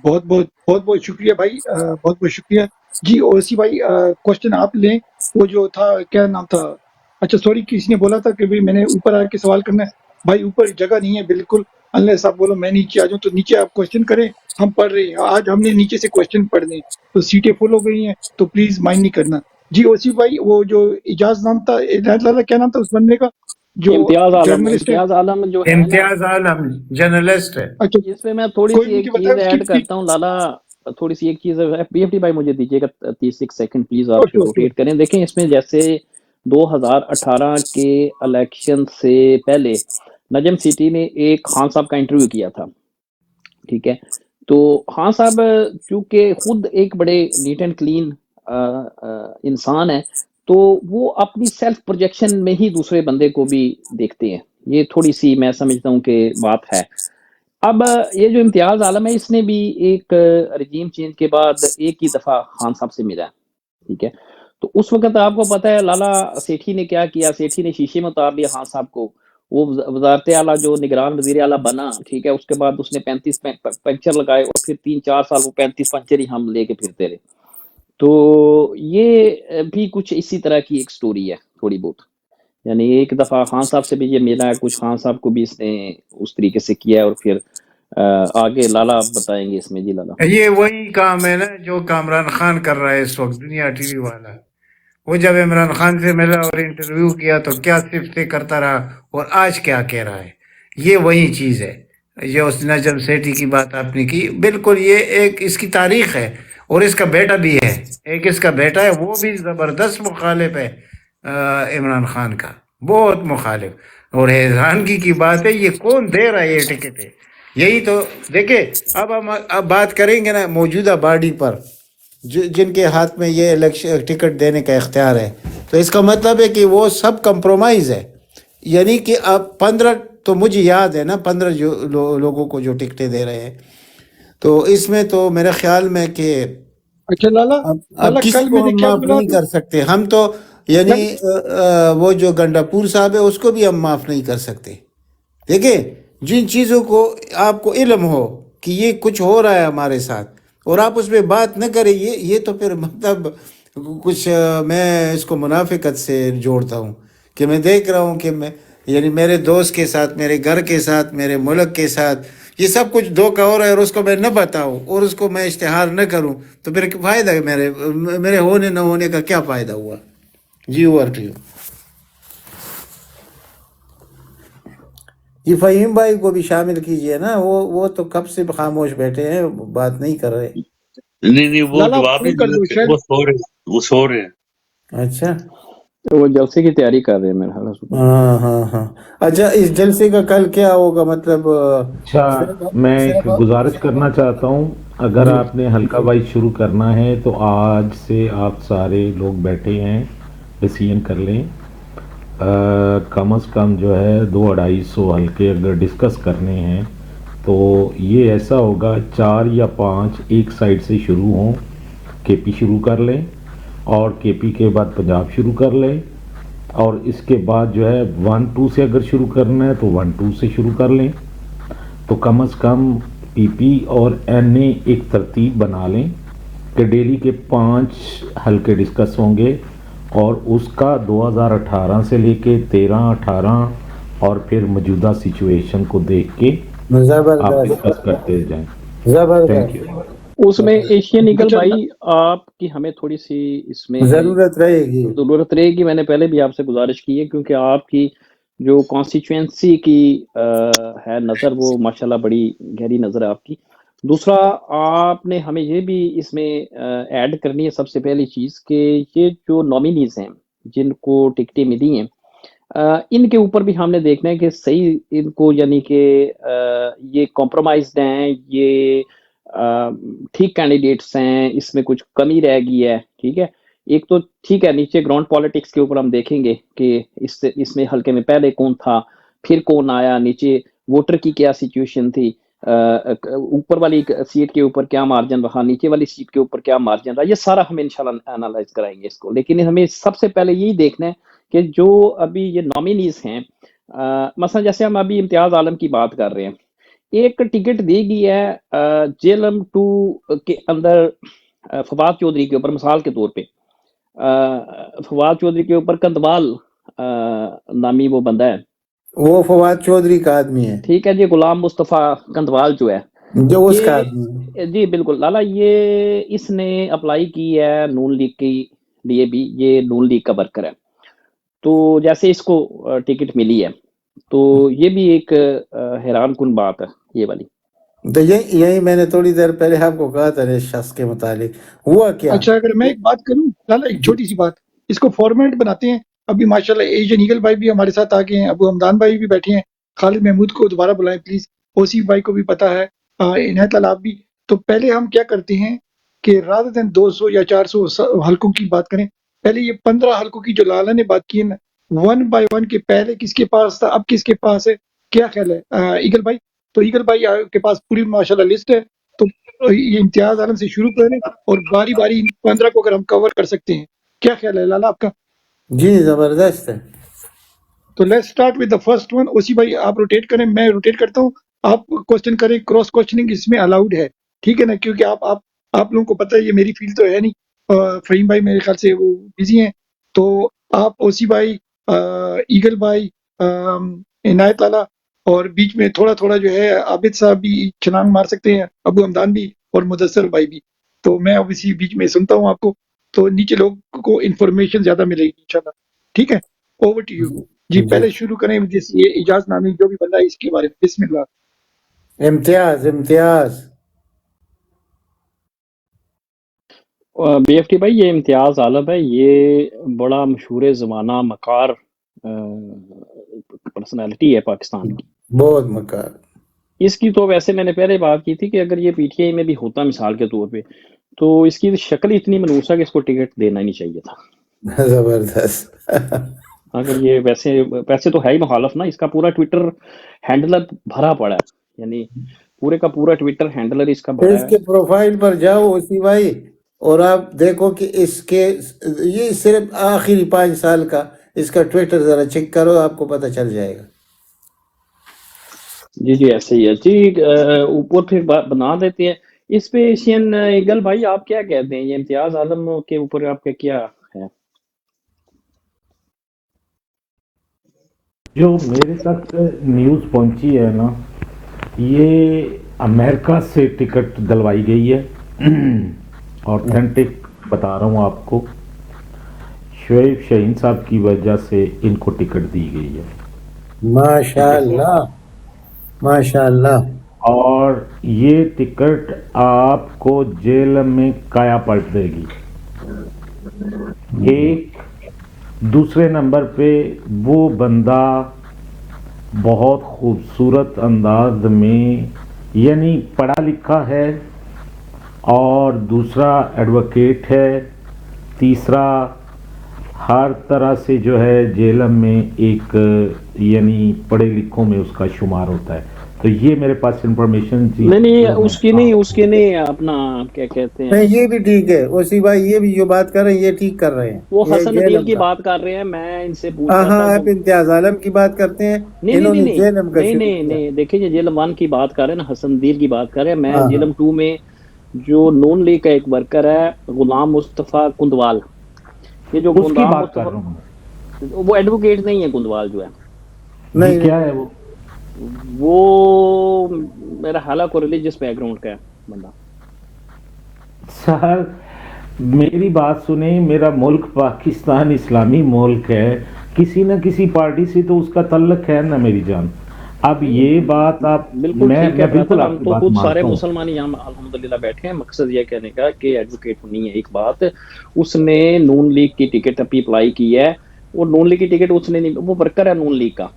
بہت بہت شکریہ بھائی، بہت بہت شکریہ. جی او سی بھائی کوشچن آپ لیں. وہ جو تھا کیا نام تھا؟ اچھا سوری، کسی نے بولا تھا کہ بھائی میں نے اوپر آ کے سوال کرنا ہے. بھائی اوپر جگہ نہیں ہے بالکل، انلیس آپ بولو میں نیچے آ جاؤں. تو نیچے آپ کوشچن کریں، ہم پڑھ رہے ہیں. آج ہم نے نیچے سے کوشچن پڑھنے ہیں تو سیٹیں فل ہو گئی ہیں، تو پلیز مائنڈ نہیں کرنا. جی او سی بھائی، وہ جو اجاز نام تھا، کیا نام تھا اس بندے کا جو امتیاز عالم، جرنلسٹ ہے؟ امتیاز عالم جو ہے نا، امتیاز عالم جرنلسٹ ہے. اچھا اس پہ میں تھوڑی کوئی سی ایک مجھے چیز بتائے اس ایڈ کی. کرتا ہوں لالا. تھوڑی سی ایک چیز پی ایف ٹی بھائی مجھے دیجیے گا 30 سیکنڈ پلیز، آپ اوکے اوکے. روٹیٹ کریں. دیکھیں اس میں جیسے 2018 کے الیکشن سے پہلے نجم سٹی نے ایک خان صاحب کا انٹرویو کیا تھا، ٹھیک ہے؟ تو خان صاحب چونکہ خود ایک بڑے نیٹ اینڈ کلین انسان ہے، تو وہ اپنی سیلف پروجیکشن میں ہی دوسرے بندے کو بھی دیکھتے ہیں. یہ تھوڑی سی میں سمجھتا ہوں کہ بات ہے. اب یہ جو امتیاز عالم ہے، اس نے بھی ایک رجیم چینج کے بعد ایک ہی دفعہ خان صاحب سے ملا ہے، ٹھیک ہے؟ تو اس وقت آپ کو پتہ ہے لالا سیٹھی نے کیا کیا؟ سیٹھی نے شیشے میں اتار لیا خان صاحب کو. وہ وزارت اعلیٰ جو نگران وزیر اعلیٰ بنا، ٹھیک ہے، اس کے بعد اس نے 35 پنکچر لگائے، اور پھر 3-4 سال وہ 35 پنکچر ہی ہم لے کے پھرتے رہے. تو یہ بھی کچھ اسی طرح کی ایک سٹوری ہے تھوڑی بہت، یعنی ایک دفعہ خان صاحب سے بھی یہ ملا ہے، کچھ خان صاحب کو بھی اس نے اس طریقے سے کیا ہے، اور پھر آگے لالا آپ بتائیں گے اس میں. جی لالا. یہ وہی کام ہے نا جو کامران خان کر رہا ہے اس وقت، دنیا ٹی وی والا. وہ جب عمران خان سے ملا اور انٹرویو کیا تو کیا صرف سے کرتا رہا، اور آج کیا کہہ رہا ہے. یہ وہی چیز ہے. یہ اس نجم سیٹھی کی بات آپ نے کی، بالکل یہ ایک اس کی تاریخ ہے. اور اس کا بیٹا بھی ہے، ایک اس کا بیٹا ہے، وہ بھی زبردست مخالف ہے عمران خان کا، بہت مخالف. اور حیرانگی کی بات ہے یہ کون دے رہا ہے یہ ٹکٹ ہے. یہی تو دیکھیں. اب ہم بات کریں گے نا موجودہ باڈی پر جن کے ہاتھ میں یہ الیکشن ٹکٹ دینے کا اختیار ہے، تو اس کا مطلب ہے کہ وہ سب کمپرومائز ہے. یعنی کہ اب 15 تو مجھے یاد ہے نا، 15 جو لوگوں کو جو ٹکٹیں دے رہے ہیں، تو اس میں تو میرے خیال میں کہ اچھا لالا، اب کسی کل کو میں نے ہم کیا معاف بولا نہیں کر سکتے. ہم تو یعنی وہ جو گنڈا پور صاحب ہے اس کو بھی ہم معاف نہیں کر سکتے. دیکھیں جن چیزوں کو آپ کو علم ہو کہ یہ کچھ ہو رہا ہے ہمارے ساتھ اور آپ اس پہ بات نہ کریں، یہ تو پھر مطلب کچھ میں اس کو منافقت سے جوڑتا ہوں کہ میں دیکھ رہا ہوں کہ میں یعنی میرے دوست کے ساتھ، میرے گھر کے ساتھ، میرے ملک کے ساتھ یہ سب کچھ دھوکہ ہو رہا ہے، اور اس کو میں نہ بتاؤں اور اس کو میں اشتہار نہ کروں تو پھر فائدہ ہے میرے ہونے نہ ہونے کا کیا فائدہ ہوا. G over to you. جی فہیم بھائی کو بھی شامل کیجئے نا، وہ تو کب سے خاموش بیٹھے ہیں، بات نہیں کر رہے. نہیں وہ لالا جواب ہی فون کر نہیں دو دیتے، شاید. وہ سو رہے ہیں. اچھا وہ جلسے کی تیاری کر رہے ہیں میرا خیال ہے. ہاں. اچھا اس جلسے کا کل کیا ہوگا مطلب؟ اچھا میں ایک گزارش کرنا چاہتا ہوں، اگر آپ نے حلقہ وائز شروع کرنا ہے تو آج سے آپ سارے لوگ بیٹھے ہیں ڈسیژن کر لیں. کم از کم جو ہے 200-250 حلقے اگر ڈسکس کرنے ہیں تو یہ ایسا ہوگا 4 یا 5 ایک سائڈ سے شروع ہوں. کے پی شروع کر لیں اور کے پی کے بعد پنجاب شروع کر لیں، اور اس کے بعد جو ہے 1-2 سے اگر شروع کرنا ہے تو 1-2 سے شروع کر لیں. تو کم از کم پی پی اور این اے ایک ترتیب بنا لیں کہ ڈیلی کے 5 حلقے ڈسکس ہوں گے، اور اس کا 2018 سے لے کے 13-18 اور پھر موجودہ سچویشن کو دیکھ کے آپ ڈسکس کرتے جائیں. Thank you. اس میں ایشین ایگل بھائی آپ کی ہمیں تھوڑی سی اس میں ضرورت رہے گی. میں نے پہلے بھی آپ سے گزارش کی ہے، کیونکہ آپ کی جو کانسٹیچوئنسی کی ہے نظر، وہ ماشاءاللہ بڑی گہری نظر ہے آپ کی. دوسرا آپ نے ہمیں یہ بھی اس میں ایڈ کرنی ہے، سب سے پہلی چیز کہ یہ جو نامینیز ہیں جن کو ٹکٹیں ملی ہیں، ان کے اوپر بھی ہم نے دیکھنا ہے کہ صحیح ان کو، یعنی کہ یہ کمپرومائزڈ ہیں، یہ ٹھیک کینڈیڈیٹس ہیں، اس میں کچھ کمی رہ گئی ہے. ٹھیک ہے، ایک تو ٹھیک ہے نیچے گراؤنڈ پالیٹکس کے اوپر ہم دیکھیں گے کہ اس میں حلقے میں پہلے کون تھا، پھر کون آیا، نیچے ووٹر کی کیا سچویشن تھی، اوپر والی سیٹ کے اوپر کیا مارجن رہا، نیچے والی سیٹ کے اوپر کیا مارجن رہا. یہ سارا ہم انشاءاللہ انالائز کرائیں گے اس کو. لیکن ہمیں سب سے پہلے یہی دیکھنا ہے کہ جو ابھی یہ نامینیز ہیں، مثلا جیسے ہم ابھی امتیاز عالم کی بات کر رہے ہیں، ایک ٹکٹ دی گئی ہے جیلم 2 کے اندر فواد چودھری کے اوپر، مثال کے طور پہ فواد چودھری کے اوپر کندوال نامی وہ بندہ ہے، وہ فواد چودھری کا آدمی ہے. ٹھیک ہے جی، غلام مصطفیٰ کندوال جو ہے، جو اس کا آدمی ہے. جی بالکل لالا، یہ اس نے اپلائی کی ہے نون لیگ کے لیے بھی، یہ نون لیگ کا ورکر ہے. تو جیسے اس کو ٹکٹ ملی ہے، تو یہ بھی ایک حیران کن بات ہے یہ والی. تو یہی میں نے تھوڑی دیر پہلے آپ کو کہا تھا اس شخص کے متعلق. ہوا کیا؟ اچھا اگر میں ایک بات کروں لالا، ایک چھوٹی سی بات، اس کو فارمیٹ بناتے ہیں. ابھی ماشاءاللہ ایشین ایگل بھائی بھی ہمارے ساتھ آ گئے ہیں، ابو حمدان بھائی بھی بیٹھے ہیں، خالد محمود کو دوبارہ بلائیں پلیز، اوسی بھائی کو بھی پتہ ہے، عنایت اللہ آپ بھی. تو پہلے ہم کیا کرتے ہیں کہ رادر دین 200 یا 400 حلقوں کی بات کریں، پہلے یہ 15 حلقوں کی جو لالا نے بات کی ہے نا، 1 بائی 1 کے پہلے کس کے پاس تھا، اب کس کے پاس ہے، کیا خیال ہے ایگل بھائی؟ تو ایگل بھائی کے پاس پوری ماشاءاللہ لسٹ ہے، تو یہ امتیاز عالم سے شروع کریں اور باری باری 15 کو اگر ہم کور کر سکتے ہیں، کیا خیال ہے لالا آپ کا؟ جی زبردست ہے. تو let start with the first one. اوسی بھائی آپ روٹیٹ کریں، میں روٹیٹ کرتا ہوں، آپ کوشچن کریں، کراس کوشچننگ اس میں الاؤڈ ہے، ٹھیک ہے نا، کیونکہ آپ لوگوں کو پتہ ہے یہ میری فیلڈ تو ہے نہیں، فہیم بھائی میرے خیال سے وہ بزی ہیں، تو آپ اوسی بھائی، ایگل بھائی، عنایت لالا، اور بیچ میں تھوڑا تھوڑا جو ہے عابد صاحب بھی چھلانگ مار سکتے ہیں، ابو حمدان بھی، اور مدثر بھائی بھی. تو میں اسی بیچ میں سنتا ہوں آپ کو، تو نیچے لوگوں کو انفارمیشن زیادہ ملے گی انشاءاللہ. ٹھیک ہے، اوور ٹو یو. جی جی پہلے شروع کریں جس یہ اجاز نامی جو بھی بندہ ہے اس کے بارے میں. بسم اللہ. امتیاز بی ایف ٹی بھائی، یہ امتیاز عالم ہے، یہ بڑا مشہور زمانہ مکار پرسنالٹی ہے پاکستان کی. بہت مکار. اس کی تو ویسے میں نے پہلے بات کی تھی کہ اگر یہ پی ٹی آئی میں بھی ہوتا مثال کے طور پہ، تو اس کی شکل اتنی منحوس ہے کہ اس کو ٹکٹ دینا ہی نہیں چاہیے تھا. زبردست. اگر یہ ویسے تو ہے ہی مخالف نا، اس کا پورا ٹویٹر ہینڈلر بھرا پڑا ہے، یعنی پورے کا پورا ٹویٹر ہینڈلر اس کا بھرا اس ہے. کے پروفائل پر جاؤ اسی بھائی، اور آپ دیکھو کہ اس کے یہ صرف آخری 5 سال کا اس کا ٹویٹر ذرا چیک کرو، آپ کو پتہ چل جائے گا. جی ایسے ہی ہے جی. اوپر پھر بنا دیتے ہیں اس پہ. ایشین ایگل بھائی آپ کیا کہتے ہیں، یہ امتیاز عالم کے اوپر آپ کا کیا ہے؟ جو میرے تک نیوز پہنچی ہے نا، یہ امریکہ سے ٹکٹ دلوائی گئی ہے. آتھینٹک بتا رہا ہوں آپ کو، شعیب شاہین صاحب کی وجہ سے ان کو ٹکٹ دی گئی ہے. ماشاء اللہ ماشاء اللہ. اور یہ ٹکٹ آپ کو جیل میں کایا پلٹ دے گی. ایک دوسرے نمبر پہ وہ بندہ بہت خوبصورت انداز میں، یعنی پڑھا لکھا ہے، اور دوسرا ایڈوکیٹ ہے، تیسرا ہر طرح سے جو ہے جیلم میں ایک یعنی پڑھے لکھوں میں اس کا شمار ہوتا ہے. تو یہ میرے پاس انفارمیشن تھی. نہیں اس کی نہیں اپنا کیا کہتے ہیں، نہیں یہ بھی ٹھیک ہے اسی بھائی، یہ بھی جو بات کر رہے ہیں یہ ٹھیک کر رہے ہیں. وہ یہ حسن جیلم عدیل کی کا، بات کر رہے ہیں. میں ان سے پوچھ ہاں رہا ہاں، تھا آپ امتیاز عالم کی بات کرتے ہیں، نہیں انہوں نے جیلم کا شروع کیا. نہیں دیکھیں یہ جیلم 1 کی بات کر رہے ہیں نا، حسن عدیل کی بات کر رہے ہیں. میں ہاں جیلم 2 میں جو نون لیگ کا ایک ورکر ہے غلام مصطفیٰ کندوال، یہ جو اس کی غلام بات کر مصطفیٰ، رہا ہوں. وہ ایڈوکیٹ نہیں ہے کندوال جو ہے، جی نہیں کیا ہے وہ میرا حالہ کو ریلیجس بیک گراؤنڈ کا ہے بندہ. سر میری بات سنیں، میرا ملک پاکستان اسلامی ملک ہے، کسی نہ کسی پارٹی سے تو اس کا تعلق ہے نا میری جان. اب یہ بات آپ، بالکل میں ٹھیک ہے بالکل برادر، آپ ہم کی تو بات خود سارے مانتا ہوں. مسلمان یہاں الحمدللہ بیٹھے ہیں. مقصد یہ کہنے کا کہ ایڈوکیٹ نہیں ہے. ایک بات، اس نے نون لیگ کی ٹکٹ ابھی اپلائی کی ہے، اور نون لیگ کی ٹکٹ اس نے نہیں، وہ ورکر ہے نون لیگ کا.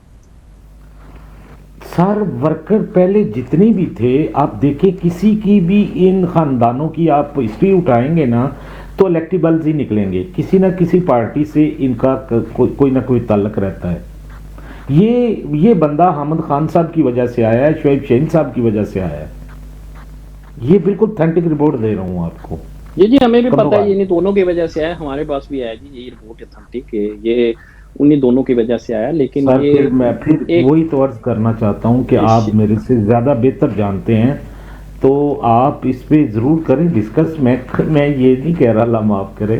سر ورکر پہلے جتنے بھی تھے، آپ دیکھیں کسی کی بھی ان خاندانوں کی آپ ہسٹری اٹھائیں گے نا تو الیکٹیبلز ہی نکلیں گے، کسی نہ کسی پارٹی سے ان کا کوئی نہ کوئی تعلق رہتا ہے. یہ بندہ حامد خان صاحب کی وجہ سے آیا ہے، شعیب شاہین صاحب کی وجہ سے آیا ہے. یہ بالکل اتھینٹک رپورٹ دے رہا ہوں آپ کو. جی ہمیں بھی پتہ ہے، یہ دونوں کی وجہ سے آیا. ہمارے پاس بھی آیا جی یہی رپورٹ اتھینٹک کہ یہ انہی دونوں کی وجہ سے آیا. لیکن سر یہ پھر میں ایک وہی تو عرض کرنا چاہتا ہوں کہ آپ میرے سے زیادہ بہتر جانتے ہیں، تو آپ اس پہ ضرور کریں ڈسکس. میں یہ نہیں کہہ رہا، اللہ معاف کرے،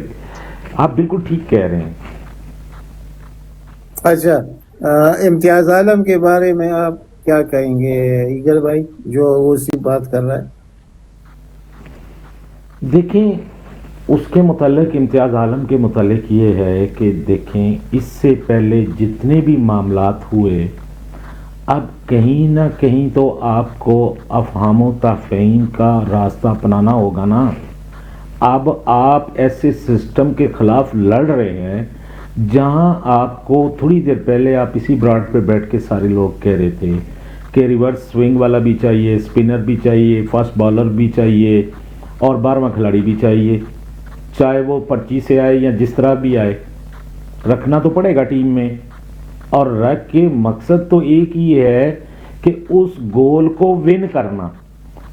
آپ بالکل ٹھیک کہہ رہے ہیں. اچھا، امتیاز عالم کے بارے میں آپ کیا کہیں گے ایگل بھائی، جو اسی بات کر رہا ہے؟ دیکھیں اس کے متعلق، امتیاز عالم کے متعلق یہ ہے کہ دیکھیں اس سے پہلے جتنے بھی معاملات ہوئے، اب کہیں نہ کہیں تو آپ کو افہام و تفہیم کا راستہ اپنانا ہوگا نا. اب آپ ایسے سسٹم کے خلاف لڑ رہے ہیں جہاں آپ کو تھوڑی دیر پہلے آپ اسی براڈ پہ بیٹھ کے سارے لوگ کہہ رہے تھے کہ ریورس سوئنگ والا بھی چاہیے، سپنر بھی چاہیے، فاسٹ بالر بھی چاہیے، اور 12واں کھلاڑی بھی چاہیے، چاہے وہ پرچی سے آئے یا جس طرح بھی آئے، رکھنا تو پڑے گا ٹیم میں. اور رکھ کے مقصد تو ایک ہی ہے کہ اس گول کو ون کرنا.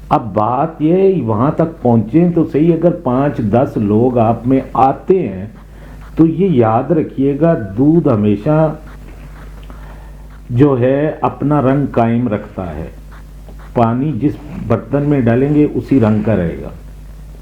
اب بات یہ وہاں تک پہنچیں تو صحیح، اگر 5-10 لوگ آپ میں آتے ہیں تو یہ یاد رکھیے گا، دودھ ہمیشہ جو ہے اپنا رنگ قائم رکھتا ہے. پانی جس برتن میں ڈالیں گے اسی رنگ کا رہے گا.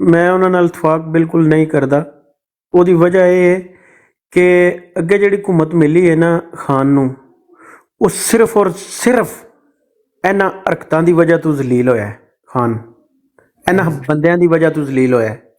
ਮੈਂ ਉਹਨਾਂ ਨਾਲ ਇਤਫਾਕ ਬਿਲਕੁਲ ਨਹੀਂ ਕਰਦਾ। ਉਹਦੀ ਵਜ੍ਹਾ ਇਹ ਹੈ ਕਿ ਅੱਗੇ ਜਿਹੜੀ ਹਕੂਮਤ ਮਿਲੀ ਹੈ ਨਾ ਖਾਨ ਨੂੰ, ਉਹ ਸਿਰਫ ਔਰ ਸਿਰਫ ਇਹਨਾਂ ਹਰਕਤਾਂ ਦੀ ਵਜ੍ਹਾ ਤੋਂ ਜ਼ਲੀਲ ਹੋਇਆ ਹੈ। ਖਾਨ ਇਹਨਾਂ ਬੰਦਿਆਂ ਦੀ ਵਜ੍ਹਾ ਤੋਂ ਜ਼ਲੀਲ ਹੋਇਆ ਹੈ।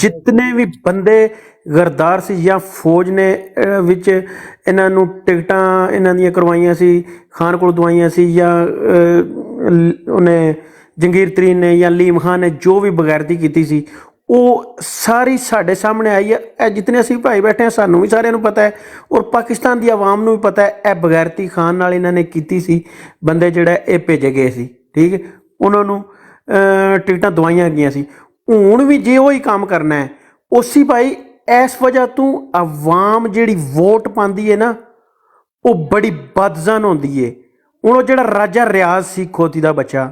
ਜਿਤਨੇ ਵੀ ਬੰਦੇ ਗਰਦਾਰ ਸੀ ਜਾਂ ਫੌਜ ਨੇ ਵਿੱਚ ਇਹਨਾਂ ਨੂੰ ਟਿਕਟਾਂ ਇਹਨਾਂ ਦੀਆਂ ਕਰਵਾਈਆਂ ਸੀ, ਖਾਨ ਕੋਲ ਦਵਾਈਆਂ ਸੀ, ਜਾਂ ਉਹਨੇ ਜੰਗੀਰ ਤਰੀਨ ਨੇ ਜਾਂ ਲੀਮ ਖਾਨ ਨੇ ਜੋ ਵੀ ਬਗੈਰਤੀ ਕੀਤੀ ਸੀ, ਉਹ ਸਾਰੀ ਸਾਡੇ ਸਾਹਮਣੇ ਆਈ ਹੈ। ਇਹ ਜਿਤਨੇ ਅਸੀਂ ਭਾਈ ਬੈਠੇ ਹਾਂ, ਸਾਨੂੰ ਵੀ ਸਾਰਿਆਂ ਨੂੰ ਪਤਾ ਹੈ, ਔਰ ਪਾਕਿਸਤਾਨ ਦੀ ਆਵਾਮ ਨੂੰ ਵੀ ਪਤਾ ਹੈ ਇਹ ਬਗੈਰਤੀ ਖਾਨ ਨਾਲ ਇਹਨਾਂ ਨੇ ਕੀਤੀ ਸੀ। ਬੰਦੇ ਜਿਹੜਾ ਇਹ ਭੇਜੇ ਗਏ ਸੀ, ਠੀਕ ਹੈ, ਉਹਨਾਂ ਨੂੰ ਟਿਕਟਾਂ ਦਵਾਈਆਂ ਗਈਆਂ ਸੀ। ਹੁਣ ਵੀ ਜੇ ਉਹੀ ਕੰਮ ਕਰਨਾ ਹੈ, ਉਸੀ ਭਾਈ ਇਸ ਵਜ੍ਹਾ ਤੋਂ ਆਵਾਮ ਜਿਹੜੀ ਵੋਟ ਪਾਉਂਦੀ ਹੈ ਨਾ, ਉਹ ਬੜੀ ਬਦਜ਼ਨ ਹੁੰਦੀ ਹੈ। ਹੁਣ ਉਹ ਜਿਹੜਾ ਰਾਜਾ ਰਿਆਜ਼ ਸੀ, ਖੋਤੀ ਦਾ ਬੱਚਾ,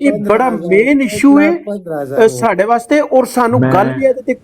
ਇਹ ਬੜਾ ਮੇਨ ਇਸ਼ੂ ਹੈ ਸਾਡੇ ਵਾਸਤੇ, ਔਰ ਸਾਨੂੰ ਗੱਲ ਵੀ ਇਹਦੇ ਤੇ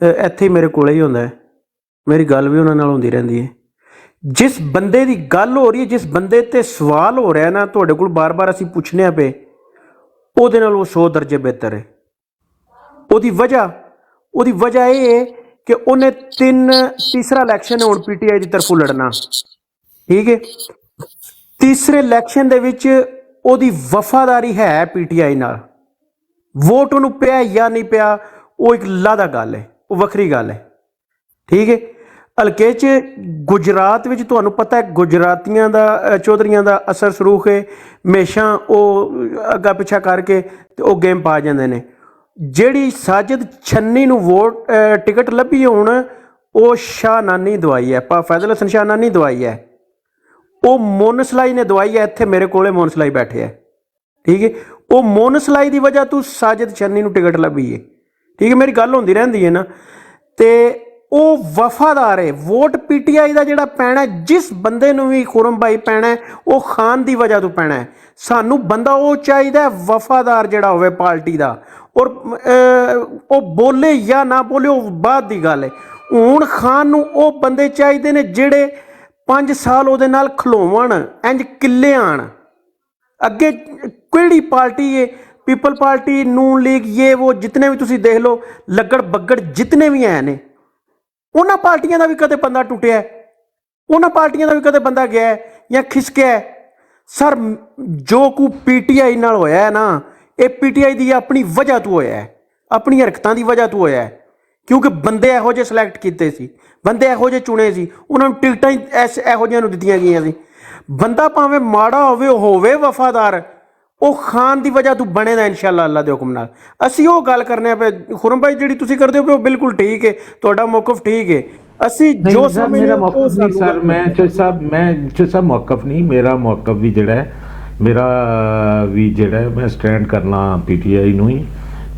ਇੱਥੇ ਹੀ ਮੇਰੇ ਕੋਲੇ ਹੀ ਹੁੰਦਾ ਹੈ, ਮੇਰੀ ਗੱਲ ਵੀ ਉਹਨਾਂ ਨਾਲ ਹੁੰਦੀ ਰਹਿੰਦੀ ਹੈ। ਜਿਸ ਬੰਦੇ ਦੀ ਗੱਲ ਹੋ ਰਹੀ ਹੈ, ਜਿਸ ਬੰਦੇ ਤੇ ਸਵਾਲ ਹੋ ਰਿਹਾ ਨਾ ਤੁਹਾਡੇ ਕੋਲ ਬਾਰ-ਬਾਰ ਅਸੀਂ ਪੁੱਛਨੇ ਪਏ, ਉਹਦੇ ਨਾਲ ਉਹ 100 ਦਰਜੇ ਬਿਹਤਰ ਹੈ। ਉਹਦੀ ਵਜ੍ਹਾ ਇਹ ਹੈ ਕਿ ਉਹਨੇ ਤੀਸਰਾ ਇਲੈਕਸ਼ਨ ਹੈ ਹੁਣ ਪੀਟੀਆਈ ਦੀ ਤਰਫੋਂ ਲੜਨਾ, ਠੀਕ ਹੈ। ਤੀਸਰੇ ਇਲੈਕਸ਼ਨ ਦੇ ਵਿੱਚ ਉਹਦੀ ਵਫਾਦਾਰੀ ਹੈ ਪੀਟੀਆਈ ਨਾਲ, ਵੋਟ ਉਹਨੂੰ ਪਿਆ ਜਾਂ ਨਹੀਂ ਪਿਆ ਉਹ ਇੱਕ ਲਾਦਾ ਗੱਲ ਹੈ, ਉਹ ਵੱਖਰੀ ਗੱਲ ਹੈ, ਠੀਕ ਹੈ। ਹਲਕੇ 'ਚ ਗੁਜਰਾਤ ਵਿੱਚ ਤੁਹਾਨੂੰ ਪਤਾ ਹੈ ਗੁਜਰਾਤੀਆਂ ਦਾ ਚੌਧਰੀਆਂ ਦਾ ਅਸਰ ਸਰੂਖ ਹੈ, ਹਮੇਸ਼ਾ ਉਹ ਅੱਗਾ ਪਿੱਛਾ ਕਰਕੇ ਤੇ ਉਹ ਗੇਮ ਪਾ ਜਾਂਦੇ ਨੇ। ਜਿਹੜੀ ਸਾਜਿਦ ਛੰਨੀ ਨੂੰ ਵੋਟ ਟਿਕਟ ਲੱਭੀ ਹੁਣ ਉਹ ਸ਼ਾਹ ਨਾਨੀ ਦਵਾਈ ਹੈ, ਫੈਜ਼ਲ ਹਸਨ ਸ਼ਾਹ ਨਾਨੀ ਦਵਾਈ ਹੈ, ਉਹ ਮੋਨਸਲਾਈ ਨੇ ਦਵਾਈ ਹੈ। ਇੱਥੇ ਮੇਰੇ ਕੋਲੇ ਮੋਨਸਲਾਈ ਬੈਠੇ ਹੈ, ਠੀਕ ਹੈ। ਉਹ ਮੋਨਸਲਾਈ ਦੀ ਵਜ੍ਹਾ ਤੋਂ ਸਾਜਿਦ ਛੰਨੀ ਨੂੰ ਟਿਕਟ ਲੱਭੀ ਹੈ, ਠੀਕ ਹੈ। ਮੇਰੀ ਗੱਲ ਹੁੰਦੀ ਰਹਿੰਦੀ ਹੈ ਨਾ, ਤੇ ਉਹ ਵਫਾਦਾਰ ਹੈ। ਵੋਟ ਪੀਟੀਆਈ ਦਾ ਜਿਹੜਾ ਪੈਣਾ, ਜਿਸ ਬੰਦੇ ਨੂੰ ਵੀ ਖੁਰਮ ਭਾਈ ਪੈਣਾ ਉਹ ਖਾਨ ਦੀ ਵਜ੍ਹਾ ਤੋਂ ਪੈਣਾ ਹੈ। ਸਾਨੂੰ ਬੰਦਾ ਉਹ ਚਾਹੀਦਾ ਵਫਾਦਾਰ ਜਿਹੜਾ ਹੋਵੇ ਪਾਰਟੀ ਦਾ, ਔਰ ਉਹ ਬੋਲੇ ਜਾਂ ਨਾ ਬੋਲੇ ਉਹ ਬਾਅਦ ਦੀ ਗੱਲ ਹੈ। ਹੁਣ ਖਾਨ ਨੂੰ ਉਹ ਬੰਦੇ ਚਾਹੀਦੇ ਨੇ ਜਿਹੜੇ 5 ਸਾਲ ਉਹਦੇ ਨਾਲ ਖਲੋਵਣ, ਇੰਜ ਕਿੱਲੇ ਆਣ। ਅੱਗੇ ਕਿਹੜੀ ਪਾਰਟੀ ਹੈ, ਪੀਪਲ ਪਾਰਟੀ, ਨੂਨ ਲੀਗ, ਇਹ ਉਹ ਜਿਤਨੇ ਵੀ ਤੁਸੀਂ ਦੇਖ ਲਓ, ਲੱਗੜ ਬੱਗੜ ਜਿਤਨੇ ਵੀ ਹੈ ਨੇ, ਉਹਨਾਂ ਪਾਰਟੀਆਂ ਦਾ ਵੀ ਕਦੇ ਬੰਦਾ ਟੁੱਟਿਆ, ਉਹਨਾਂ ਪਾਰਟੀਆਂ ਦਾ ਵੀ ਕਦੇ ਬੰਦਾ ਗਿਆ ਜਾਂ ਖਿਸਕਿਆ। ਸਰ ਜੋ ਕੁ ਪੀਟੀਆਈ ਨਾਲ ਹੋਇਆ ਹੈ ਨਾ, ਇਹ ਪੀਟੀਆਈ ਦੀ ਆਪਣੀ ਵਜ੍ਹਾ ਤੋਂ ਹੋਇਆ ਹੈ, ਆਪਣੀ ਹਰਕਤਾਂ ਦੀ ਵਜ੍ਹਾ ਤੋਂ ਹੋਇਆ ਹੈ, ਕਿਉਂਕਿ ਬੰਦੇ ਇਹੋ ਜਿਹੇ ਸਿਲੈਕਟ ਕੀਤੇ ਸੀ, ਬੰਦੇ ਇਹੋ ਜਿਹੇ ਚੁਣੇ ਸੀ, ਉਹਨਾਂ ਨੂੰ ਟਿਕਟਾਂ ਹੀ ਇਹੋ ਜਿਹੀਆਂ ਨੂੰ ਦਿੱਤੀਆਂ ਗਈਆਂ ਸੀ। ਬੰਦਾ ਭਾਵੇਂ ਮਾੜਾ ਹੋਵੇ ਵਫਾਦਾਰ, ਉਹ ਖਾਨ ਦੀ ਵਜ੍ਹਾ ਤੋਂ ਬਣੇਗਾ ਇਨਸ਼ਾਅੱਲਾ ਅੱਲਾ ਦੇ ਹੁਕਮ ਨਾਲ। ਅਸੀਂ ਉਹ ਗੱਲ ਕਰਨੇ ਪਏ ਖੁਰਮ ਭਾਈ, ਜਿਹੜੀ ਤੁਸੀਂ ਕਰਦੇ ਹੋ ਉਹ ਬਿਲਕੁਲ ਠੀਕ ਹੈ, ਤੁਹਾਡਾ ਮੌਕਫ ਠੀਕ ਹੈ। ਅਸੀਂ ਜੋ ਮੇਰਾ ਮੌਕਫ ਨਹੀਂ ਸਰ, ਮੈਂ ਚੋ ਸਾਹਿਬ ਮੌਕਫ ਨਹੀਂ, ਮੇਰਾ ਮੌਕਫ ਵੀ ਜਿਹੜਾ ਹੈ, ਮੇਰਾ ਵੀ ਜਿਹੜਾ ਹੈ, ਮੈਂ ਸਟੈਂਡ ਕਰਨਾ ਪੀਟੀਆਈ ਨੂੰ ਹੀ।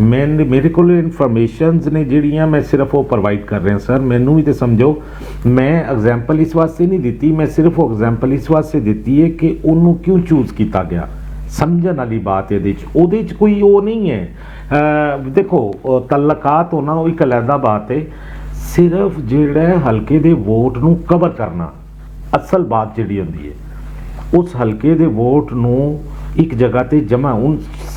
ਮੇਰੇ ਕੋਲ ਇਨਫੋਰਮੇਸ਼ਨਸ ਨੇ ਜਿਹੜੀਆਂ ਮੈਂ ਸਿਰਫ ਉਹ ਪ੍ਰੋਵਾਈਡ ਕਰ ਰਿਹਾ ਸਰ। ਮੈਨੂੰ ਵੀ ਤਾਂ ਸਮਝੋ, ਮੈਂ ਐਗਜ਼ਾਮਪਲ ਇਸ ਵਾਸਤੇ ਨਹੀਂ ਦਿੱਤੀ, ਮੈਂ ਸਿਰਫ ਉਹ ਐਗਜ਼ਾਮਪਲ ਇਸ ਵਾਸਤੇ ਦਿੱਤੀ ਹੈ ਕਿ ਉਹਨੂੰ ਕਿਉਂ ਚੂਜ਼ ਕੀਤਾ ਗਿਆ। ਸਮਝਣ ਵਾਲੀ ਬਾਤ ਇਹਦੇ 'ਚ, ਉਹਦੇ 'ਚ ਕੋਈ ਉਹ ਨਹੀਂ ਹੈ। ਦੇਖੋ ਤਲਕਾਤ ਹੋਣਾ ਉਹ ਇੱਕ ਅਲੱਗਾ ਬਾਤ ਹੈ, ਸਿਰਫ ਜਿਹੜਾ ਹਲਕੇ ਦੇ ਵੋਟ ਨੂੰ ਕਵਰ ਕਰਨਾ ਅਸਲ ਬਾਤ ਜਿਹੜੀ ਹੁੰਦੀ ਹੈ। ਉਸ ਹਲਕੇ ਦੇ ਵੋਟ ਨੂੰ ਇੱਕ ਜਗ੍ਹਾ ਤੇ ਜਮ੍ਹਾਂ, ਹੁਣ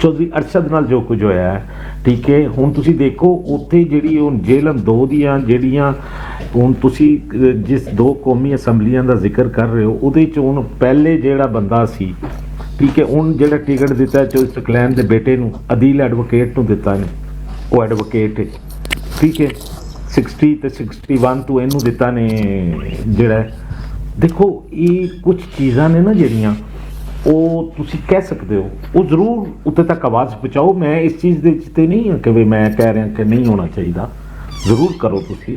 ਚੌਧਰੀ ਅਰਸ਼ਦ ਨਾਲ ਜੋ ਕੁਝ ਹੋਇਆ ਹੈ, ਠੀਕ ਹੈ। ਹੁਣ ਤੁਸੀਂ ਦੇਖੋ ਉੱਥੇ ਜਿਹੜੀ ਹੁਣ ਜੇਲ੍ਹ 2 ਦੀਆਂ ਜਿਹੜੀਆਂ ਹੁਣ ਤੁਸੀਂ ਜਿਸ 2 ਕੌਮੀ ਅਸੈਂਬਲੀਆਂ ਦਾ ਜ਼ਿਕਰ ਕਰ ਰਹੇ ਹੋ, ਉਹਦੇ 'ਚ ਹੁਣ ਪਹਿਲੇ ਜਿਹੜਾ ਬੰਦਾ ਸੀ, ਠੀਕ ਹੈ, ਹੁਣ ਜਿਹੜਾ ਟਿਕਟ ਦਿੱਤਾ ਚੋਇਸ ਦੇ ਬੇਟੇ ਨੂੰ, ਅਦੀਲ ਐਡਵੋਕੇਟ ਨੂੰ ਦਿੱਤਾ ਨੇ, ਉਹ ਐਡਵੋਕੇਟ ਹੈ, ਠੀਕ ਹੈ। 60 ਤੇ 61 ਤੋਂ ਇਹਨੂੰ ਦਿੱਤਾ ਨੇ ਜਿਹੜਾ। ਦੇਖੋ ਇਹ ਕੁਝ ਚੀਜ਼ਾਂ ਨੇ ਨਾ ਜਿਹੜੀਆਂ ਉਹ ਤੁਸੀਂ ਕਹਿ ਸਕਦੇ ਹੋ, ਉਹ ਜ਼ਰੂਰ ਉੱਤੇ ਤੱਕ ਆਵਾਜ਼ ਪਹੁੰਚਾਓ। ਮੈਂ ਇਸ ਚੀਜ਼ ਦੇ ਵਿੱਚ ਤੇ ਨਹੀਂ ਹਾਂ ਕਿ ਵੀ ਮੈਂ ਕਹਿ ਰਿਹਾ ਕਿ ਨਹੀਂ ਹੋਣਾ ਚਾਹੀਦਾ, ਜ਼ਰੂਰ ਕਰੋ ਤੁਸੀਂ,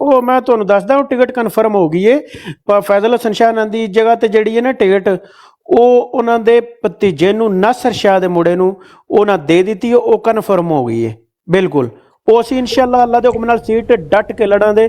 ਉਹ ਮੈਂ ਤੁਹਾਨੂੰ ਦੱਸਦਾ ਹਾਂ ਟਿਕਟ ਕਨਫਰਮ ਹੋ ਗਈ ਏ। ਫੈਜ਼ਲ ਹਸਨ ਸ਼ਾਹ ਨਾਂ ਦੀ ਜਗ੍ਹਾ ਤੇ ਜਿਹੜੀ ਹੈ ਨਾ ਟਿਕਟ, ਉਹ ਉਹਨਾਂ ਦੇ ਭਤੀਜੇ ਨੂੰ ਨਾਸਰ ਸ਼ਾਹ ਦੇ ਮੁੰਡੇ ਨੂੰ ਉਹਨਾਂ ਦੇ ਦਿੱਤੀ, ਉਹ ਕਨਫਰਮ ਹੋ ਗਈ ਏ ਬਿਲਕੁਲ। ਉਹ ਅਸੀਂ ਇਨਸ਼ਾਅੱਲਾ ਅੱਲਾ ਦੇ ਹੁਕਮ ਨਾਲ ਸੀਟ ਡਟ ਕੇ ਲੜਾਂਗੇ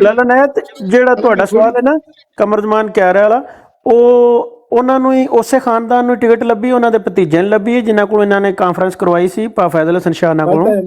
ਲਾਲਾ ਅਨਾਇਤ, ਜਿਹੜਾ ਤੁਹਾਡਾ ਸਵਾਲ ਹੈ ਨਾ ਕਮਰਜ਼ਮਾਨ ਕਹਿ ਰਿਹਾ ਵਾਲਾ, ਉਹ ਉਹਨਾਂ ਨੂੰ ਹੀ ਉਸੇ ਖਾਨਦਾਨ ਨੂੰ ਟਿਕਟ ਲੱਭੀ, ਉਹਨਾਂ ਦੇ ਭਤੀਜੇ ਨੂੰ ਲੱਭੀ, ਜਿਨ੍ਹਾਂ ਕੋਲ ਇਹਨਾਂ ਨੇ ਕਾਨਫਰੰਸ ਕਰਵਾਈ ਸੀ ਪਾ ਫੈਜ਼ਲ ਹਸਨ ਸ਼ਾਹ ਨਾਲ ਕੋਲੋਂ।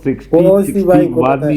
60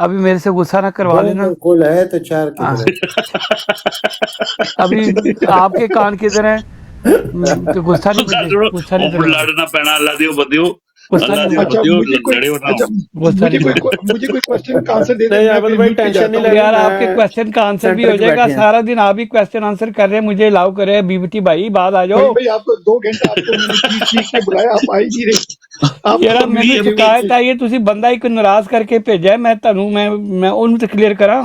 ابھی میرے سے غصہ نہ کروا دو لینا. کل ہے تو چار کدھر ہے؟ ابھی آپ کے کان کدھر ہیں؟ تو غصہ نہیں دلانا. لڑنا پینا اللہ دیو بدیو غصہ اللہ نہیں دیو دلانا. اچھا بدیو مجھے کوئی لڑے ہونا اچھا غصہ نہیں دلانا. مجھے کوئی کوشچن کا آنسر دے دیں. نہیں میں عابد پھر بھائی میوٹ پہ ٹینشن جاتا نہیں ہوں. لے یار آپ کے کوشچن کا آنسر بھی ہو جائے گا. سارا دن آپ ہی کوشچن آنسر کر رہے ہیں. مجھے الاؤ کرے بی بی ٹی بھائی بات آ جاؤ. بھائی آپ کو 2 گھنٹہ آپ کو میں نے چیخ کے بلایا, آپ آئی نہیں رہے. آپ یار کو مینوں میوٹ شکایت آئی ہے, تسی بندہ ایک ناراض کر کے بھیجا ہے. میں تانوں میں اونوں تے کلیئر کراں.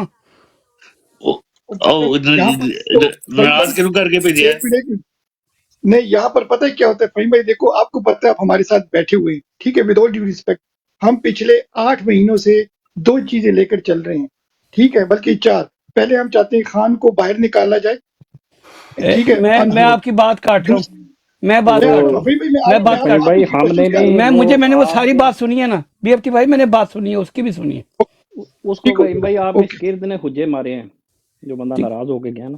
یہاں پر تو فہیم ناراض بھائی کیوں کر کے بھیجیا ایک منٹ. نہیں, یہاں پر پتہ ہے کیا ہوتا ہے فہیم بھائی, دیکھو آپ کو پتہ ہے آپ ہمارے ساتھ بیٹھے ہوئے ہیں, ٹھیک ہے, ود آل ڈیو ریسپیکٹ, ہم پچھلے 8 مہینوں سے 2 چیزیں لے کر چل رہے ہیں, ٹھیک ہے, بلکہ 4. پہلے ہم چاہتے ہیں خان کو باہر نکالا جائے, ٹھیک ہے, میں آپ کی بات کاٹ رہا ہوں. میں بات میں کاٹ آپ رہا ہوں. فہیم بھائی میں بات آپ فہیم کاٹ بھائی کی ہم کوشچن نے پہ بھی میں نے وہ ساری بات سنی ہے نا. بی ایف ٹی بھائی میں نے بات سنی ہے, اس کی بھی سنی ہے. اس کو فہیم بھائی آپ نے اوکے, شکیر نے خجے مارے ہیں, جو بندہ ناراض ہو کے گیا نا.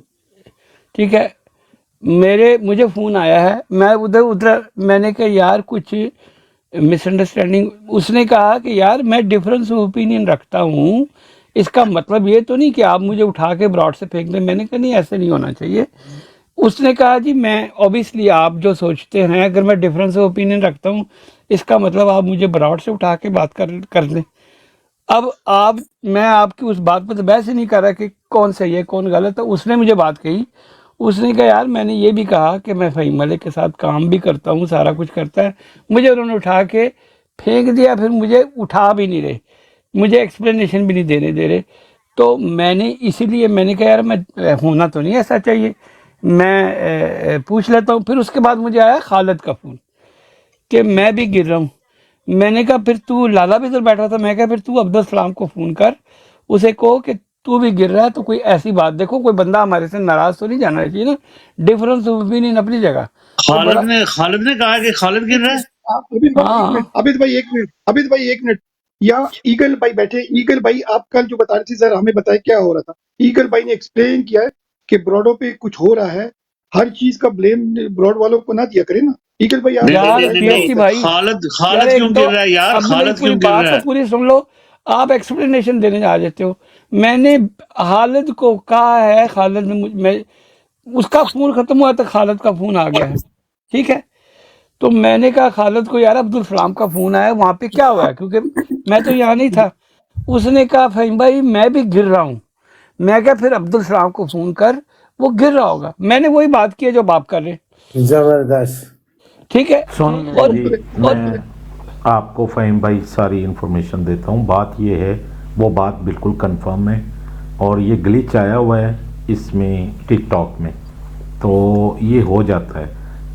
ٹھیک ہے, مجھے فون آیا ہے, میں ادھر میں نے کہا یار کچھ مس انڈرسٹینڈنگ. اس نے کہا کہ یار میں ڈفرینس آف اوپینین رکھتا ہوں, اس کا مطلب یہ تو نہیں کہ آپ مجھے اٹھا کے براڈ سے پھینک دیں. میں نے کہا نہیں, ایسے نہیں ہونا چاہیے. اس نے کہا جی میں اوبیسلی آپ جو سوچتے ہیں, اگر میں ڈفرینس آف اوپینین رکھتا ہوں اس کا مطلب آپ مجھے براڈ سے اٹھا کے بات کر دیں. اب میں آپ کی اس بات پہ تو بحث ہی نہیں کر رہا کہ کون صحیح ہے کون غلط ہے. اس نے مجھے بات کہی, اس نے کہا یار میں نے یہ بھی کہا کہ میں فہیم ملک کے ساتھ کام بھی کرتا ہوں, سارا کچھ کرتا ہے. مجھے انہوں نے اٹھا کے پھینک دیا, پھر مجھے اٹھا بھی نہیں رہے, مجھے ایکسپلینیشن بھی نہیں دے رہے. تو میں نے اسی لیے میں نے کہا یار میں ہونا تو نہیں ایسا چاہیے, میں پوچھ لیتا ہوں. پھر اس کے بعد مجھے آیا خالد کا فون کہ میں بھی گر رہا ہوں. میں نے کہا پھر تو, لالا بھی ادھر بیٹھا تھا, میں کہا پھر تو عبدالسلام کو فون کر, اسے کہو کہ تو بھی گر رہا ہے تو کوئی ایسی بات, دیکھو کوئی بندہ ہمارے سے ناراض تو نہیں جانا چاہیے نا. ڈفرینس آف اوپینین اپنی جگہ. کوئی بڑا خالد نے کہا کہ خالد گر رہا ہے. عابد بھائی ایک منٹ, یا ایگل بھائی بیٹھے. ایگل بھائی آپ کل جو بتا رہے تھے سر, ہمیں بتائے کیا ہو رہا تھا. ایگل بھائی نے ایکسپلین کیا ہے کہ براڈوں پہ کچھ ہو رہا ہے, ہر چیز کا بلیم براڈ والوں کو نہ دیا کرے نا. ایگل بھائی آپ یار بتائیں پی کیا ایف ٹی ہوتا ہے. بھائی, یار خالد ایک کیوں تو گر رہا ہے یار, اب میری خالد پوری کیوں گر بات رہا تو ہے. پوری سن لو, آپ ایکسپلینیشن دینے آ جاتے ہو. میں نے خالد کو کہا ہے, خالد نے اس کا فون ختم ہوا تو خالد کا فون آ گیا ہے, ٹھیک ہے. تو میں نے کہا خالد کو یار عبدالسلام کا فون آیا, وہاں پہ کیا ہوا ہے, کیونکہ میں تو یہاں نہیں تھا. اس نے کہا فہیم بھائی میں بھی گر رہا ہوں. میں کہا پھر عبدالسلام کو فون کر, وہ گر رہا ہوگا. میں نے وہی بات کی ہے جو آپ کر رہے ہیں, زبردست. ٹھیک ہے. سن اور جی, میں آپ کو فہیم بھائی ساری انفارمیشن دیتا ہوں. بات یہ ہے, وہ بات بالکل کنفرم ہے, اور یہ گلیچ آیا ہوا ہے اس میں ٹک ٹاک میں, تو یہ ہو جاتا ہے.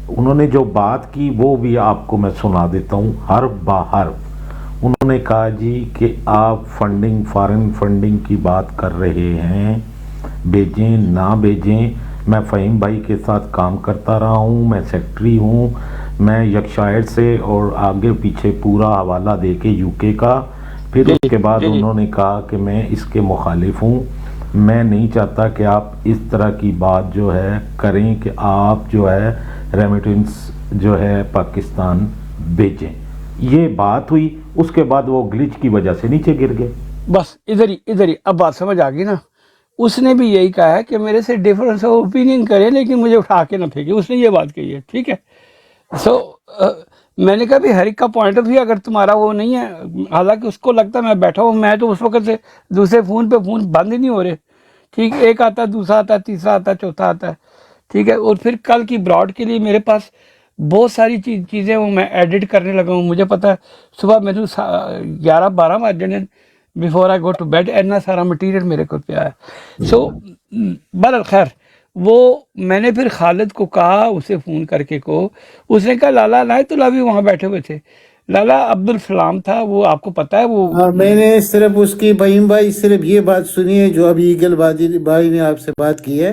انہوں نے جو بات کی وہ بھی آپ کو میں سنا دیتا ہوں حرف با حرف. انہوں نے کہا جی کہ آپ فنڈنگ, فارن فنڈنگ کی بات کر رہے ہیں, بھیجیں نہ بھیجیں, میں فہیم بھائی کے ساتھ کام کرتا رہا ہوں, میں سیکٹری ہوں, میں یکشائر سے, اور آگے پیچھے پورا حوالہ دے کے یو کے کا. پھر اس کے بعد انہوں نے کہا کہ میں اس کے مخالف ہوں, میں نہیں چاہتا کہ آپ اس طرح کی بات جو ہے کریں کہ آپ جو ہے ریمیٹنس جو ہے پاکستان بھیجیں. یہ بات ہوئی, اس کے بعد وہ گلچ کی وجہ سے نیچے گر گئے. بس ادھر ہی اب بات سمجھ آ گئی نا. اس نے بھی یہی کہا ہے کہ میرے سے ڈفرینس آف اوپینین کرے لیکن مجھے اٹھا کے نہ پھینکے. اس نے یہ بات کہی ہے, ٹھیک ہے. سو میں نے کہا بھی ہر ایک کا پوائنٹ آف ویو اگر تمہارا وہ نہیں ہے, حالانکہ اس کو لگتا ہے میں بیٹھا ہوں, میں تو اس وقت سے دوسرے فون پہ فون بند ہی نہیں ہو رہے, ٹھیک. ایک آتا ہے, دوسرا آتا ہے, تیسرا آتا ہے, چوتھا آتا ہے, ٹھیک ہے. اور پھر کل کی براڈ کے لیے میرے پاس بہت ساری چیزیں وہ میں ایڈٹ کرنے لگا ہوں. مجھے پتہ ہے صبح میں تو 11-12 بج جانے before I go to bed, اتنا سارا مٹیریل میرے کو پہ آیا. سو بہرحال خیر, وہ میں نے پھر خالد کو کہا, اسے فون کر کے کو, اس نے کہا لالا نائت اللہ بھی وہاں بیٹھے ہوئے تھے. لالا عبدالسلام تھا, وہ آپ کو پتہ ہے وہ. اور میں نے صرف اس کی فہیم بھائی صرف یہ بات سنی ہے جو ابھی ایگل بھائی نے آپ سے بات کی ہے,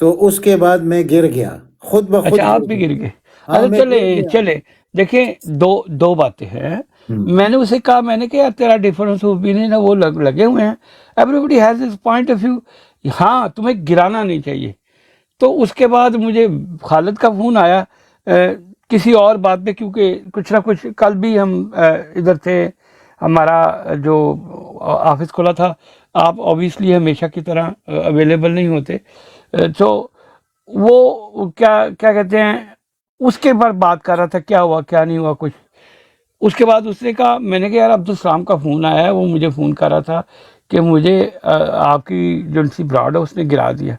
تو اس کے بعد میں گر گیا خود بخود. اچھا آپ بھی گر گئے. اچھا چلے دیکھیں, دو باتیں ہیں. میں نے اسے کہا, میں نے کہا تیرا ڈفرینس اوپینین ہے, وہ لگے ہوئے ہیں, every has his point of view, ہاں تمہیں گرانا نہیں چاہیے. تو اس کے بعد مجھے خالد کا فون آیا کسی اور بات پہ, کیونکہ کچھ نہ کچھ کل بھی ہم ادھر تھے ہمارا جو آفس کھولا تھا، آپ آبویسلی ہمیشہ کی طرح اویلیبل نہیں ہوتے، تو وہ کیا کہتے ہیں اس کے بعد بات کر رہا تھا کیا ہوا کیا نہیں ہوا کچھ. اس کے بعد اس نے کہا، میں نے کہا یار عبدالسلام کا فون آیا ہے، وہ مجھے فون کر رہا تھا کہ مجھے آپ کی جو سی براڈ ہے اس نے گرا دیا.